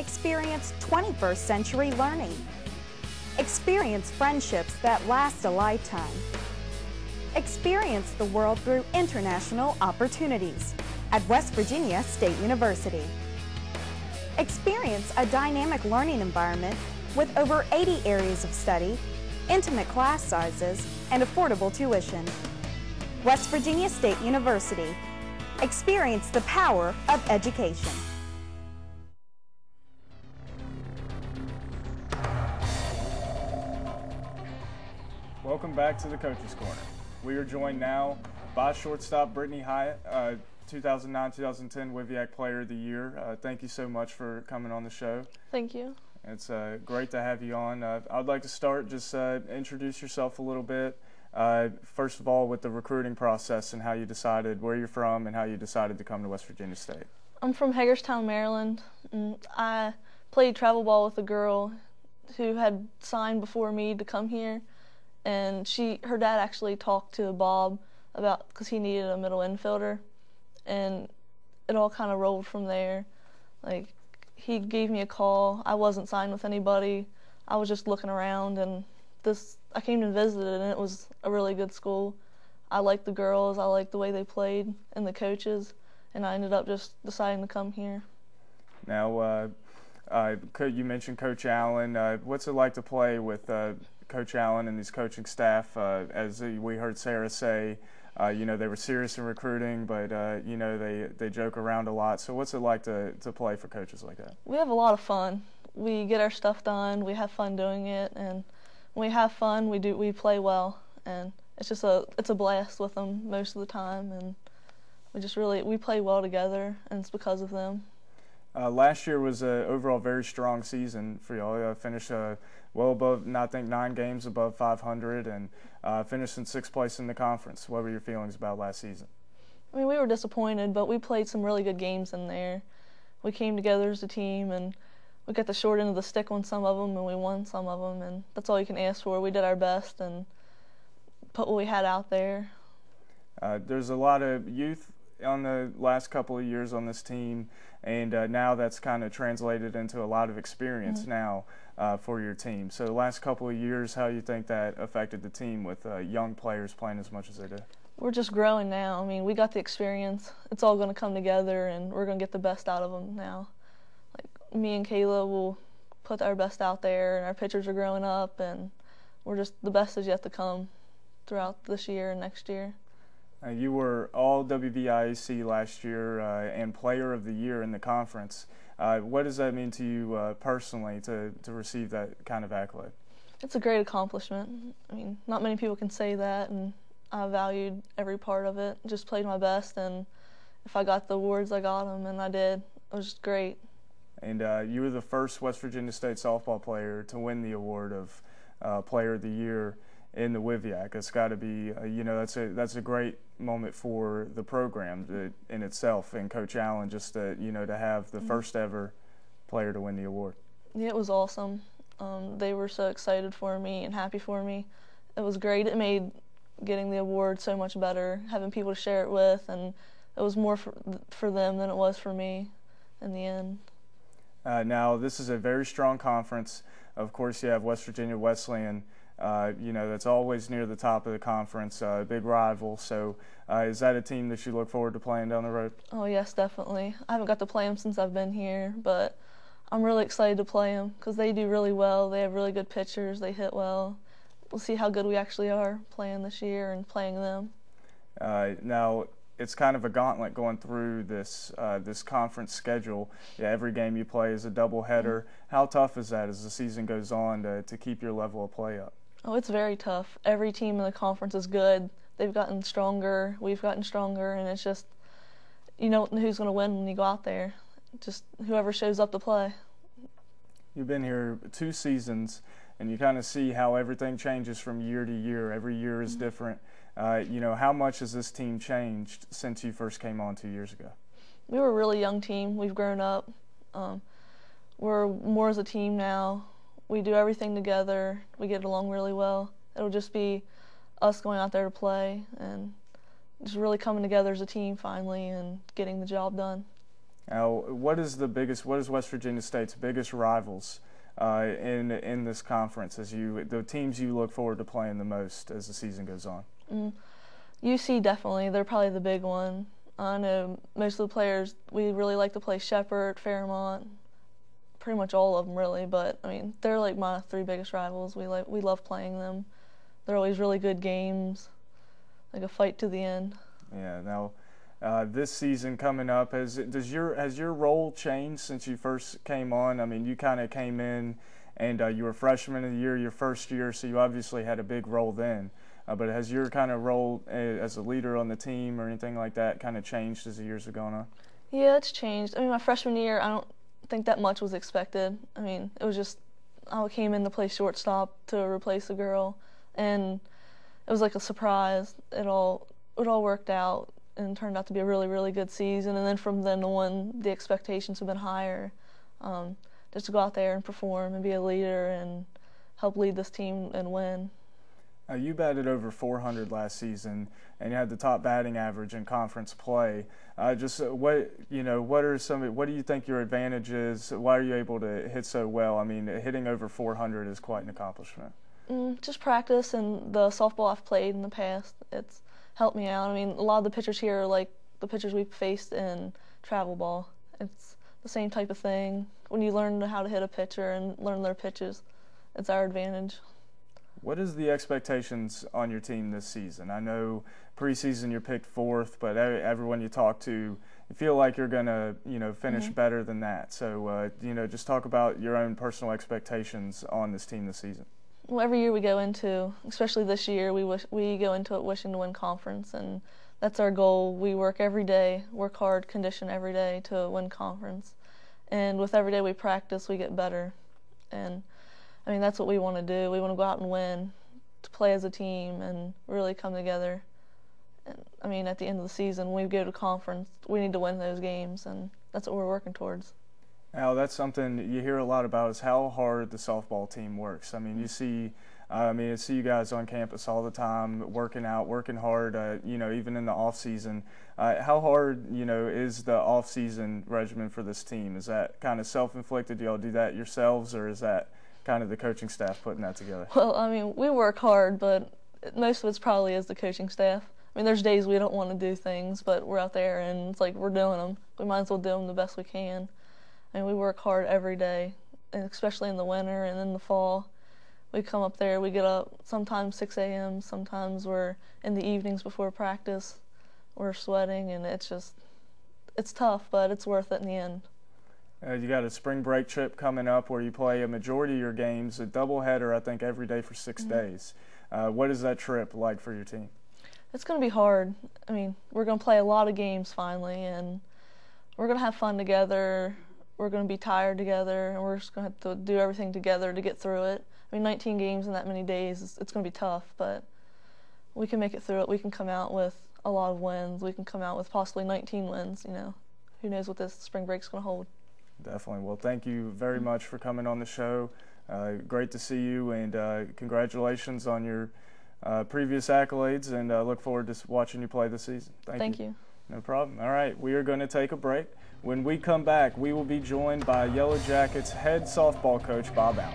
Experience 21st century learning. Experience friendships that last a lifetime. Experience the world through international opportunities at West Virginia State University. Experience a dynamic learning environment with over 80 areas of study, intimate class sizes, and affordable tuition. West Virginia State University. Experience the power of education. Welcome back to the Coach's Corner. We are joined now by shortstop Brittany Hyatt, 2009-2010 WVSU Player of the Year. Thank you so much for coming on the show. Thank you. It's great to have you on. I'd like to start, just introduce yourself a little bit. First of all, with the recruiting process and how you decided where you're from and how you decided to come to West Virginia State. I'm from Hagerstown, Maryland. I played travel ball with a girl who had signed before me to come here. And her dad actually talked to Bob because he needed a middle infielder, and it all kind of rolled from there. Like, he gave me a call. I wasn't signed with anybody. I was just looking around, and I came and visited, and it was a really good school. I liked the girls. I liked the way they played and the coaches, and I ended up just deciding to come here. Now, you mentioned Coach Allen. What's it like to play with Coach Allen and his coaching staff? As we heard Sarah say, they were serious in recruiting, but they joke around a lot. So what's it like to play for coaches like that? We have a lot of fun. We get our stuff done. We have fun doing it, and when we have fun, we play well, and it's a blast with them most of the time, and we play well together, and it's because of them. Last year was an overall very strong season for y'all. Finished well above, I think, 9 games above 500, and finished in 6th place in the conference. What were your feelings about last season? I mean, we were disappointed, but we played some really good games in there. We came together as a team, and we got the short end of the stick on some of them, and we won some of them, and that's all you can ask for. We did our best and put what we had out there. There's a lot of youth on the last couple of years on this team, and now that's kind of translated into a lot of experience now for your team. So the last couple of years, how you think that affected the team with young players playing as much as they do? We're just growing now. I mean, we got the experience. It's all going to come together, and we're going to get the best out of them now. Like, me and Kayla will put our best out there, and our pitchers are growing up, and the best is yet to come throughout this year and next year. You were all WVIAC last year and Player of the Year in the conference. What does that mean to you personally to receive that kind of accolade? It's a great accomplishment. I mean, not many people can say that, and I valued every part of it. Just played my best, and if I got the awards, I got them, and I did. It was just great. And you were the first West Virginia State softball player to win the award of Player of the Year in the WVSU. It's got to be, that's a great moment for the program in itself, and Coach Allen just to have the first ever player to win the award. Yeah, it was awesome. They were so excited for me and happy for me. It was great. It made getting the award so much better, having people to share it with, and it was more for them than it was for me in the end. Now, this is a very strong conference. Of course, you have West Virginia Wesleyan. That's always near the top of the conference, a big rival. So is that a team that you look forward to playing down the road? Oh, yes, definitely. I haven't got to play them since I've been here, but I'm really excited to play them because they do really well. They have really good pitchers. They hit well. We'll see how good we actually are playing this year and playing them. Now, it's kind of a gauntlet going through this conference schedule. Yeah, every game you play is a doubleheader. How tough is that as the season goes on to keep your level of play up? Oh, it's very tough. Every team in the conference is good. They've gotten stronger. We've gotten stronger, and it's just, you know who's going to win when you go out there. Just whoever shows up to play. You've been here 2 seasons, and you kind of see how everything changes from year to year. Every year is different. How much has this team changed since you first came on 2 years ago? We were a really young team. We've grown up. We're more as a team now. We do everything together. We get along really well. It'll just be us going out there to play and just really coming together as a team finally and getting the job done. Now, what is West Virginia State's biggest rivals in this conference, the teams you look forward to playing the most as the season goes on? UC definitely. They're probably the big one. I know most of the players, we really like to play Shepherd, Fairmont, pretty much all of them really, but I mean, they're like my three biggest rivals. We love playing them. They're always really good games, like a fight to the end. Yeah. Now, this season coming up, has your role changed since you first came on? I mean, you kind of came in and you were freshman of the year, your first year, so you obviously had a big role then. But has your kind of role as a leader on the team or anything like that kind of changed as the years have gone on? Yeah, it's changed. I mean, my freshman year, I don't think that much was expected. I mean, it was just I came in to play shortstop to replace a girl, and it was like a surprise. It all worked out and turned out to be a really, really good season. And then from then on, the expectations have been higher. Just to go out there and perform and be a leader and help lead this team and win. You batted over 400 last season, and you had the top batting average in conference play. What do you think your advantage is? Why are you able to hit so well? I mean, hitting over 400 is quite an accomplishment. Just practice and the softball I've played in the past. It's helped me out. I mean, a lot of the pitchers here are like the pitchers we've faced in travel ball. It's the same type of thing. When you learn how to hit a pitcher and learn their pitches, it's our advantage. What is the expectations on your team this season? I know preseason you're picked fourth, but everyone you talk to, you feel like you're going to, finish better than that. So, just talk about your own personal expectations on this team this season. Well, every year we go into, especially this year, we go into it wishing to win conference, and that's our goal. We work every day, work hard, condition every day to win conference. And with every day we practice, we get better. And I mean, that's what we want to do. We want to go out and win, to play as a team and really come together. And I mean, at the end of the season, when we go to conference, we need to win those games, and that's what we're working towards. Now, that's something you hear a lot about, is how hard the softball team works. I mean, I see you guys on campus all the time, working out, working hard, even in the off season. How hard, is the off season regimen for this team? Is that kind of self-inflicted? Do y'all do that yourselves, or is that kind of the coaching staff putting that together? Well, I mean, we work hard, but most of it's probably is the coaching staff. I mean, there's days we don't want to do things, but we're out there and it's like we're doing them. We might as well do them the best we can. I mean, we work hard every day, and especially in the winter and in the fall. We come up there, we get up sometimes 6 a.m., sometimes we're in the evenings before practice. We're sweating, and it's tough, but it's worth it in the end. You got a spring break trip coming up where you play a majority of your games, a doubleheader, I think, every day for 6 days. What is that trip like for your team? It's going to be hard. I mean, we're going to play a lot of games finally, and we're going to have fun together. We're going to be tired together, and we're just going to have to do everything together to get through it. I mean, 19 games in that many days, it's going to be tough, but we can make it through it. We can come out with a lot of wins. We can come out with possibly 19 wins. Who knows what this spring break's going to hold. Definitely. Well, thank you very much for coming on the show. Great to see you, and congratulations on your previous accolades, and look forward to watching you play this season. Thank you. No problem. All right, we are going to take a break. When we come back, we will be joined by Yellow Jackets head softball coach Bob Allen.